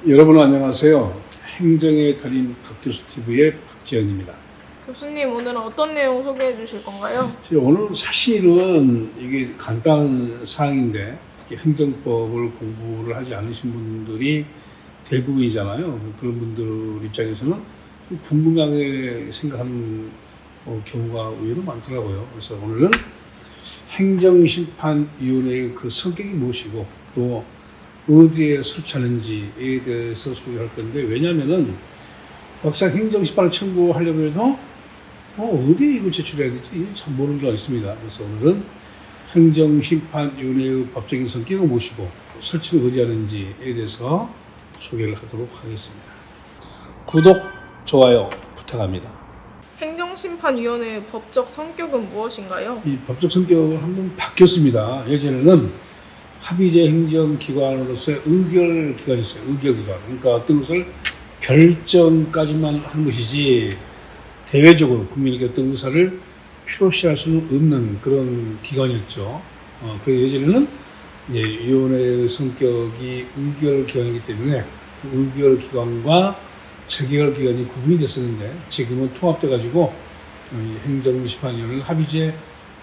여러분 안녕하세요. 행정의 달인 박교수 TV의 박지현입니다. 교수님, 오늘은 어떤 내용 소개해 주실 건가요? 오늘 사실은 이게 간단한 사항인데 특히 행정법을 공부를 하지 않으신 분들이 대부분이잖아요. 그런 분들 입장에서는 궁금하게 생각하는 경우가 의외로 많더라고요. 그래서 오늘은 행정심판위원회의 그 성격이 무엇이고 또 어디에 설치하는지에 대해서 소개할 건데, 왜냐면은 막상 행정심판을 청구하려고 해도 어디에 이걸 제출해야 되지? 이게 참 모르는 경우가 있습니다. 그래서 오늘은 행정심판위원회의 법적인 성격을 모시고 설치를 어디 하는지에 대해서 소개를 하도록 하겠습니다. 구독, 좋아요 부탁합니다. 행정심판위원회의 법적 성격은 무엇인가요? 이 법적 성격은 한번 바뀌었습니다. 예전에는 합의제 행정기관으로서의 의결기관이었어요. 의결기관. 그러니까 어떤 것을 결정까지만 하는 것이지 대외적으로 국민에게 어떤 의사를 표시할 수는 없는 그런 기관이었죠. 그래서 예전에는 이제 위원회의 성격이 의결기관이기 때문에 의결기관과 재결기관이 구분이 됐었는데, 지금은 통합돼가지고 행정심판위원회를 합의제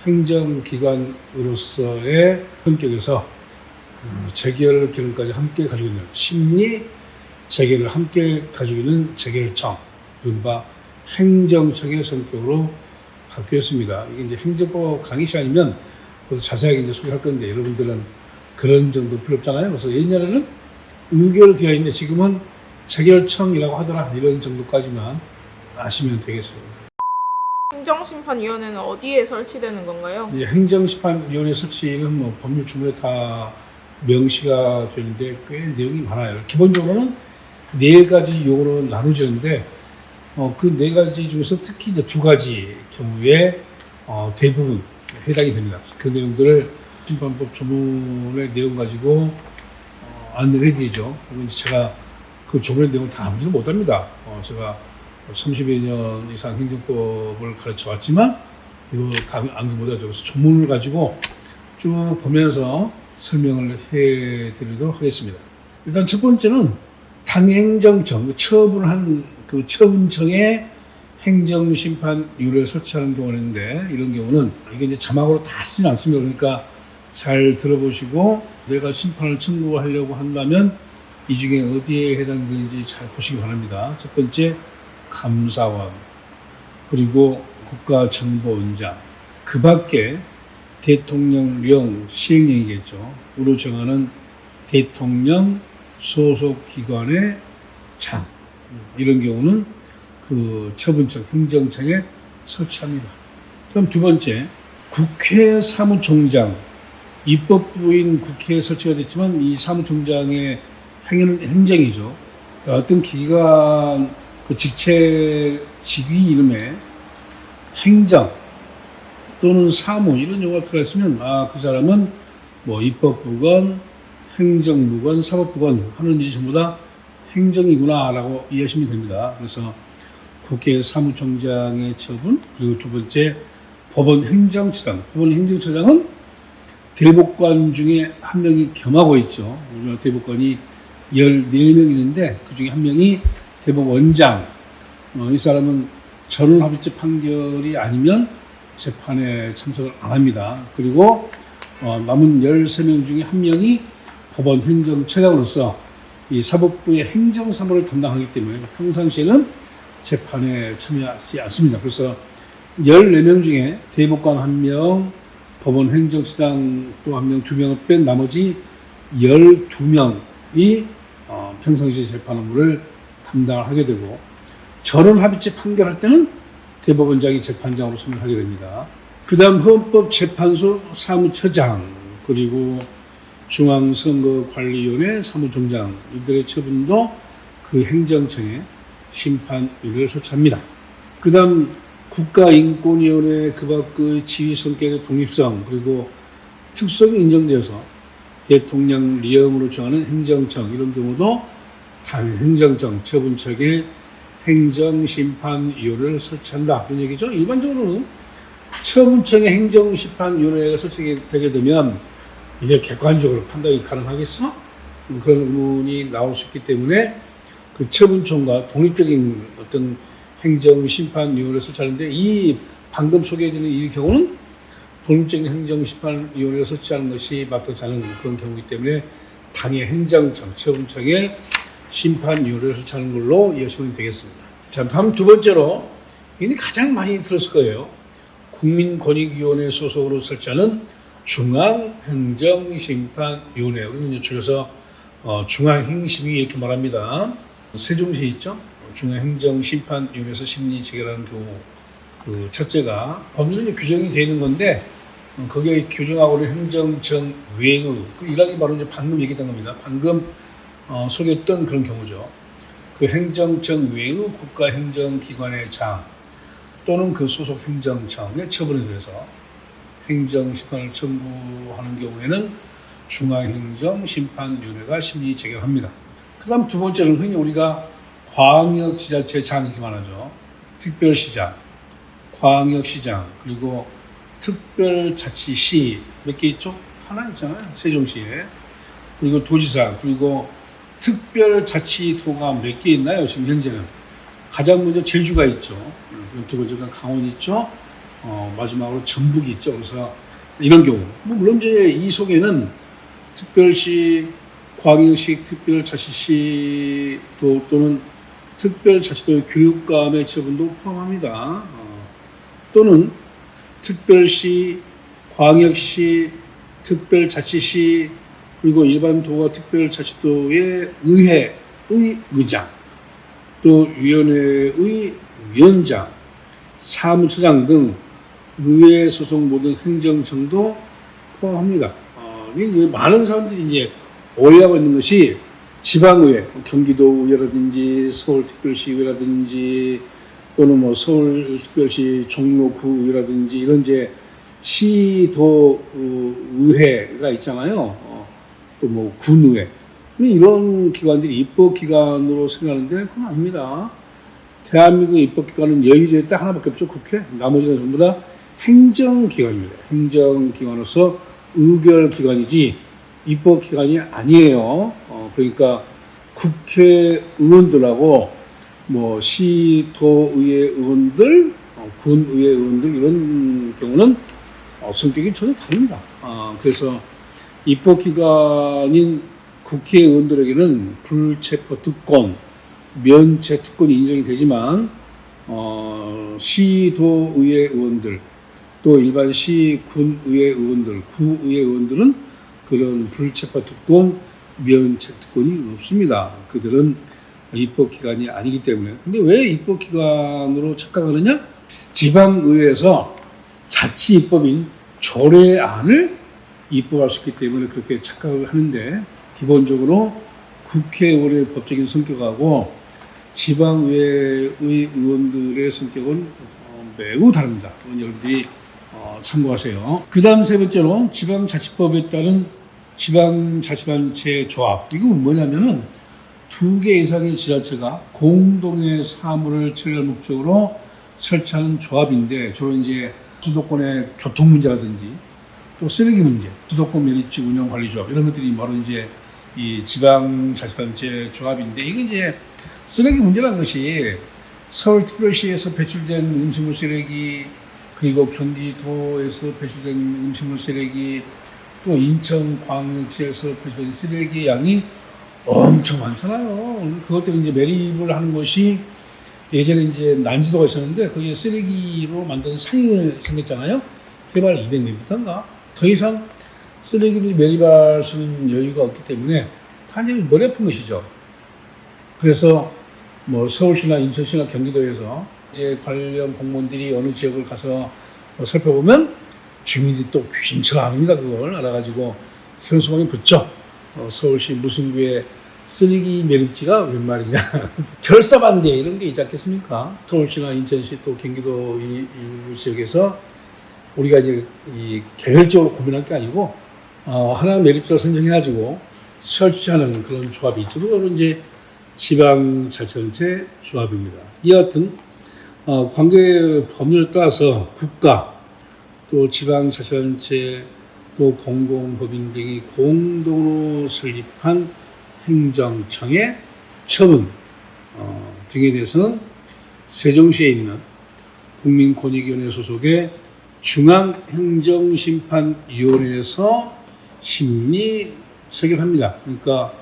행정기관으로서의 성격에서 재결 기능까지 함께 가지고 있는 심리 재결을 함께 가지고 있는 재결청, 이른바 행정청의 성격으로 바뀌었습니다. 이게 이제 행정법 강의 시간이면 자세하게 이제 소개할 건데, 여러분들은 그런 정도 필요 없잖아요. 그래서 옛날에는 의결기관인데 지금은 재결청이라고 하더라, 이런 정도까지만 아시면 되겠습니다. 행정심판위원회는 어디에 설치되는 건가요? 행정심판위원회 설치는 뭐 법률주문에 다 명시가 되는데 꽤 내용이 많아요. 기본적으로는 4가지 용어로 나누어지는데, 그 4가지 중에서 특히 이제 2가지 경우에 대부분 해당이 됩니다. 그 내용들을 심판법 조문의 내용 가지고 안내를 해드리죠. 그리고 제가 그 조문의 내용을 다 암기를 못합니다. 제가 30여 년 이상 행정법을 가르쳐 왔지만 이거 암기 못하죠. 그래서 조문을 가지고 쭉 보면서 설명을 해드리도록 하겠습니다. 일단 첫 번째는 당행정청, 처분한 그 처분청에 행정심판위원회를 설치하는 경우가 있는데, 이런 경우는 이게 이제 자막으로 다 쓰진 않습니다. 그러니까 잘 들어보시고 내가 심판을 청구하려고 한다면 이 중에 어디에 해당되는지 잘 보시기 바랍니다. 첫 번째, 감사원, 그리고 국가정보원장, 그 밖에 대통령령, 시행령이겠죠. 으로 정하는 대통령 소속 기관의 장, 이런 경우는 그 처분청, 행정청에 설치합니다. 그럼 두 번째, 국회 사무총장, 입법부인 국회에 설치가 됐지만 이 사무총장의 행위는 행정이죠. 어떤 기관 그 직위 이름에 행정 또는 사무 이런 용어가 들어있으면 그 사람은 뭐 입법부건 행정부건 사법부건 하는 일이 전부 다 행정이구나 라고 이해하시면 됩니다. 그래서 국회 사무총장의 처분, 그리고 두 번째 법원 행정처장. 법원 행정처장은 대법관 중에 한 명이 겸하고 있죠. 대법관이 14명 있는데 그 중에 한 명이 대법원장. 이 사람은 전원합의체 판결이 아니면 재판에 참석을 안 합니다. 그리고 남은 13명 중에 한 명이 법원 행정처장으로서 이 사법부의 행정사무를 담당하기 때문에 평상시에는 재판에 참여하지 않습니다. 그래서 14명 중에 대법관 1명, 법원 행정처장 또 1명, 2명을 뺀 나머지 12명이 평상시 재판 업무를 담당을 하게 되고, 전원합의체 판결할 때는 대법원장이 재판장으로 선임하게 됩니다. 그 다음 헌법재판소 사무처장, 그리고 중앙선거관리위원회 사무총장, 이들의 처분도 그 행정청에 심판위를 설치합니다. 그 다음 국가인권위원회 그 밖의 지휘 성격의 독립성, 그리고 특성이 인정되어서 대통령령으로 정하는 행정청, 이런 경우도 행정청, 처분청에 행정심판위원회를 설치한다, 그런 얘기죠. 일반적으로는 처분청에 행정심판위원회가 설치되게 되면 이게 객관적으로 판단이 가능하겠어? 그런 의문이 나올 수 있기 때문에 그 처분청과 독립적인 어떤 행정심판위원회를 설치하는데 이 방금 소개해드린 이 경우는 독립적인 행정심판위원회를 설치하는 것이 마땅치 않은 그런 경우이기 때문에 당의 행정청, 처분청의 심판위원회를 설치하는 걸로 이해하시면 되겠습니다. 자, 다음 두 번째로 이게 가장 많이 들었을 거예요. 국민권익위원회 소속으로 설치하는 중앙행정심판위원회. 우리는 줄여서 중앙행심위 이렇게 말합니다. 세종시에 있죠. 중앙행정심판위원회에서 심리 체결하는 경우 그 첫째가 법률은 규정이 되어 있는 건데 거기에 규정하고는 행정청 외의 그 일학이 바로 이제 방금 얘기했던 겁니다. 방금 소개했던 그런 경우죠. 그 행정청 외의 국가행정기관의 장 또는 그 소속 행정청의 처분에 대해서 행정심판을 청구하는 경우에는 중앙행정심판위원회가 심리 체결합니다. 그 다음 두 번째는 흔히 우리가 광역지자체장 이렇게 말하죠. 특별시장, 광역시장, 그리고 특별자치시 몇 개 있죠? 하나 있잖아요. 세종시에. 그리고 도지사, 그리고 특별자치도가 몇 개 있나요? 지금 현재는. 가장 먼저 제주가 있죠. 두 번째가 강원 있죠. 마지막으로 전북이 있죠. 그래서 이런 경우. 물론 이제 이 속에는 특별시, 광역시, 특별자치시 또는 특별자치도의 교육감의 처분도 포함합니다. 또는 특별시, 광역시, 특별자치시 그리고 일반 도가 특별자치도의 의장 또 위원회의 위원장, 사무처장 등 의회 소속 모든 행정청도 포함합니다. 많은 사람들이 이제 오해하고 있는 것이 지방의회, 경기도의회라든지 서울특별시의회라든지 또는 뭐 서울특별시 종로구의회라든지 이런 이제 시도의회가 있잖아요. 또 뭐 군의회 이런 기관들이 입법기관으로 생각하는데 그건 아닙니다. 대한민국 입법기관은 여의도에 딱 하나밖에 없죠. 국회. 나머지는 전부 다 행정기관입니다. 행정기관으로서 의결기관이지 입법기관이 아니에요. 그러니까 국회의원들하고 뭐 시도의회 의원들, 군의회 의원들 이런 경우는 성격이 전혀 다릅니다. 그래서 입법기관인 국회의원들에게는 불체포 특권, 면책 특권이 인정이 되지만 시도의회 의원들 또 일반 시 군의회 의원들, 구의회 의원들은 그런 불체포 특권, 면책 특권이 없습니다. 그들은 입법기관이 아니기 때문에. 근데 왜 입법기관으로 착각하느냐? 지방의회에서 자치입법인 조례안을 입법할 수 있기 때문에 그렇게 착각을 하는데 기본적으로 국회의원의 법적인 성격하고 지방의회의 의원들의 성격은 매우 다릅니다. 그건 여러분들이 참고하세요. 그 다음 세 번째로 지방자치법에 따른 지방자치단체 조합. 이건 뭐냐면은 2개 이상의 지자체가 공동의 사무를 처리할 목적으로 설치하는 조합인데 주로 이제 수도권의 교통 문제라든지 또 쓰레기 문제, 수도권 매립지 운영 관리 조합 이런 것들이 바로 이제 이 지방자치단체 조합인데 이게 이제 쓰레기 문제라는 것이 서울특별시에서 배출된 음식물 쓰레기 그리고 경기도에서 배출된 음식물 쓰레기 또 인천광역시에서 배출된 쓰레기 양이 엄청 많잖아요. 그것 때문에 이제 매립을 하는 것이 예전에 이제 난지도가 있었는데 거기에 쓰레기로 만든 산이 생겼잖아요. 해발 200m인가? 더 이상 쓰레기를 매립할 수 있는 여유가 없기 때문에 탄력이 머리 아픈 것이죠. 그래서 뭐 서울시나 인천시나 경기도에서 이제 관련 공무원들이 어느 지역을 가서 살펴보면 주민들이 또 귀신처럼 압니다. 그걸 알아가지고 현수막이 붙죠. 서울시 무슨 구에 쓰레기 매립지가 웬 말이냐. 결사반대 이런 게 있지 않겠습니까? 서울시나 인천시 또 경기도 일부 지역에서 우리가 이제 이 개별적으로 고민할 게 아니고 하나 매립지를 선정해가지고 설치하는 그런 조합이 있죠. 그건 이제 지방자치단체 조합입니다. 이와 같은 관계 법률에 따라서 국가 또 지방자치단체 또 공공법인 등이 공동으로 설립한 행정청의 처분 등에 대해서는 세종시에 있는 국민권익위원회 소속의 중앙행정심판위원회에서 심리 체결합니다. 그러니까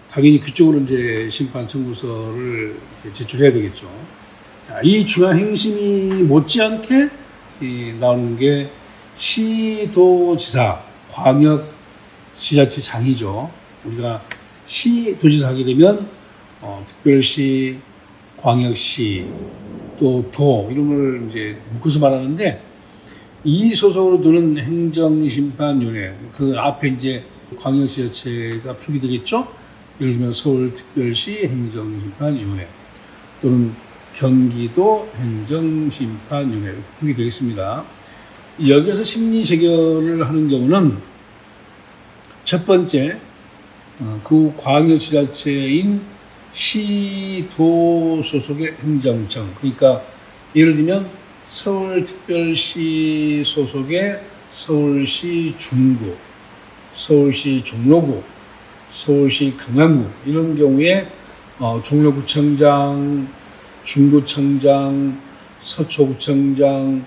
당연히 그쪽으로 이제 심판 청구서를 제출해야 되겠죠. 자, 이 중앙행심이 못지않게 나오는 게 시도지사, 광역지자체장이죠. 우리가 시도지사 하게 되면 특별시, 광역시, 또 도 이런 걸 이제 묶어서 말하는데 이 소속으로 두는 행정심판위원회 그 앞에 이제 광역지자체가 표기되겠죠. 예를 들면 서울특별시 행정심판위원회 또는 경기도 행정심판위원회 이렇게 표기되겠습니다. 여기에서 심리 재결을 하는 경우는 첫 번째 그 광역지자체인 시도 소속의 행정청 그러니까 예를 들면 서울특별시 소속의 서울시 중구, 서울시 종로구, 서울시 강남구 이런 경우에 종로구청장, 중구청장, 서초구청장,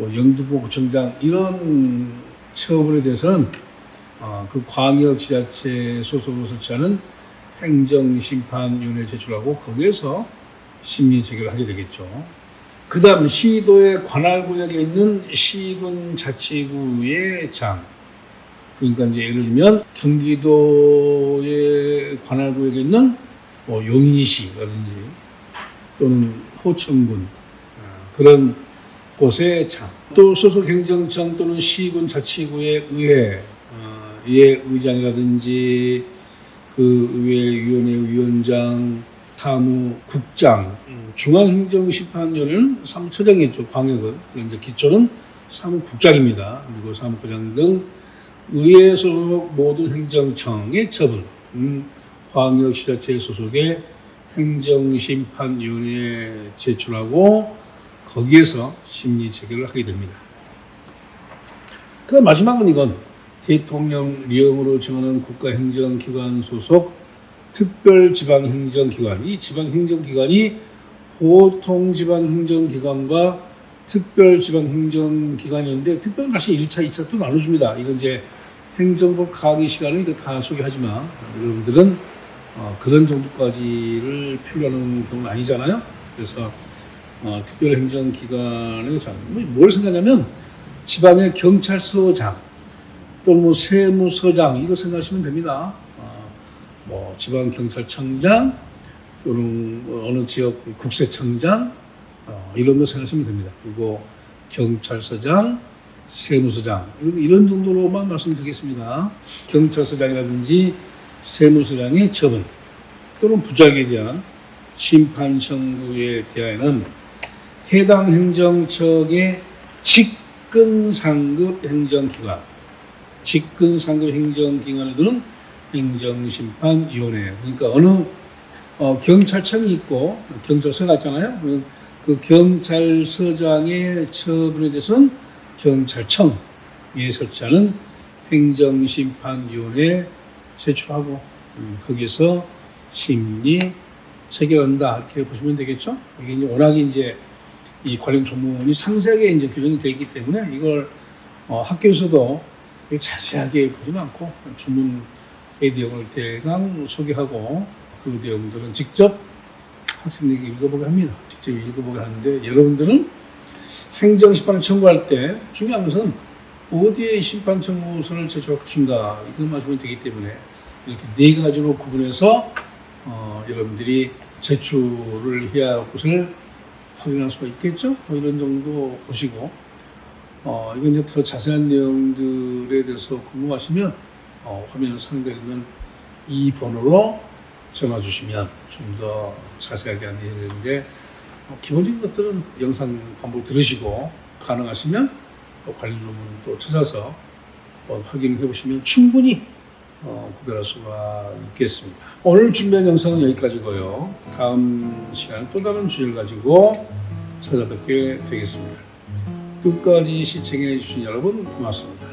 영등포구청장 이런 처분에 대해서는 그 광역지자체 소속으로 설치하는 행정심판위원회에 제출하고 거기에서 심리 재결을 하게 되겠죠. 그 다음 시도의 관할구역에 있는 시군 자치구의 장 그러니까 이제 예를 들면 경기도의 관할구역에 있는 용인시라든지 또는 포천군 그런 곳의 장 또 소속 행정청 또는 시군 자치구의 의회 의 의장이라든지 그 의회위원회 위원장, 사무국장, 중앙행정심판위원회는 사무처장이죠. 광역은 이제 기초는 사무국장입니다. 그리고 사무과장 등 의회 소속 모든 행정청의 처분, 광역시자체 소속의 행정심판위원회에 제출하고 거기에서 심리 재결을 하게 됩니다. 그 마지막은 이건 대통령령으로 정하는 국가행정기관 소속 특별지방행정기관. 이 지방행정기관이 보통지방행정기관과 특별지방행정기관인데 특별은 다시 1차, 2차 또 나눠줍니다. 이건 이제 행정법 강의 시간을 다 소개하지만 여러분들은 그런 정도까지를 필요로 하는 경우는 아니잖아요. 그래서 특별행정기관의 뭘 생각하냐면 지방의 경찰서장 또는 세무서장 이거 생각하시면 됩니다. 지방경찰청장 또는 어느 지역 국세청장 이런 거 생각하시면 됩니다. 그리고 경찰서장, 세무서장 이런 정도로만 말씀드리겠습니다. 경찰서장이라든지 세무서장의 처분 또는 부작위에 대한 심판 청구에 대하여는 해당 행정청의 직근상급 행정기관 직근상급 행정기관을 두는 행정심판위원회 그러니까 어느 경찰청이 있고 경찰서가 있잖아요. 그 경찰서장의 처분에 대해서는 경찰청에 설치하는 행정심판위원회에 제출하고 거기에서 심리 체결한다 이렇게 보시면 되겠죠. 이게 이제 워낙에 이제 이 관련 조문이 상세하게 이제 규정이 되어 있기 때문에 이걸 학교에서도 자세하게 보지는 않고 조문의 내용을 대강 소개하고 그 내용들은 직접 학생들에게 읽어보게 합니다. 직접 읽어보게 하는데 여러분들은 행정심판을 청구할 때 중요한 것은 어디에 심판 청구서를 제출할 것인가 이것만 보면 되기 때문에 이렇게 네 가지로 구분해서 여러분들이 제출을 해야 할 것을 확인할 수가 있겠죠? 이런 정도 보시고 이건 이제 더 자세한 내용들에 대해서 궁금하시면 화면 상단에 있는 이 번호로 전화 주시면 좀 더 자세하게 안내해 드리는데 기본적인 것들은 영상 반복 들으시고 가능하시면 관련 조문도 찾아서 확인해 보시면 충분히 구별할 수가 있겠습니다. 오늘 준비한 영상은 여기까지고요. 다음 시간에 또 다른 주제를 가지고 찾아뵙게 되겠습니다. 끝까지 시청해 주신 여러분 고맙습니다.